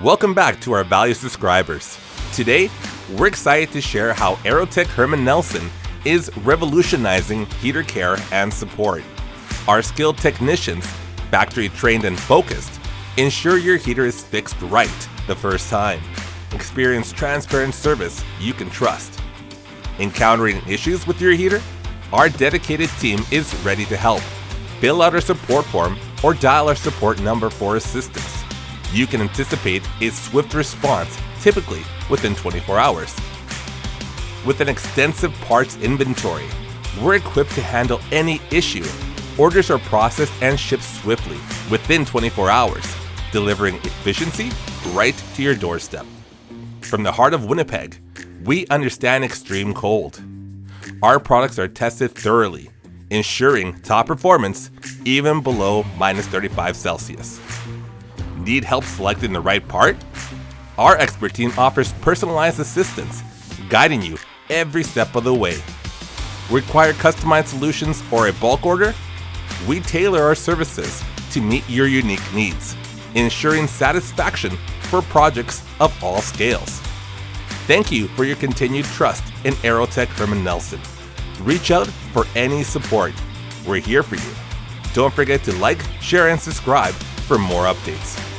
Welcome back to our valued subscribers. Today, we're excited to share how Aerotech Herman Nelson is revolutionizing heater care and support. Our skilled technicians, factory trained and focused, ensure your heater is fixed right the first time. Experience transparent service you can trust. Encountering issues with your heater? Our dedicated team is ready to help. Fill out our support form or dial our support number for assistance. You can anticipate a swift response, typically within 24 hours. With an extensive parts inventory, we're equipped to handle any issue. Orders are processed and shipped swiftly within 24 hours, delivering efficiency right to your doorstep. From the heart of Winnipeg, we understand extreme cold. Our products are tested thoroughly, ensuring top performance even below minus 35 Celsius. Need help selecting the right part? Our expert team offers personalized assistance, guiding you every step of the way. Require customized solutions or a bulk order? We tailor our services to meet your unique needs, ensuring satisfaction for projects of all scales. Thank you for your continued trust in Aerotech Herman Nelson. Reach out for any support. We're here for you. Don't forget to like, share, and subscribe for more updates.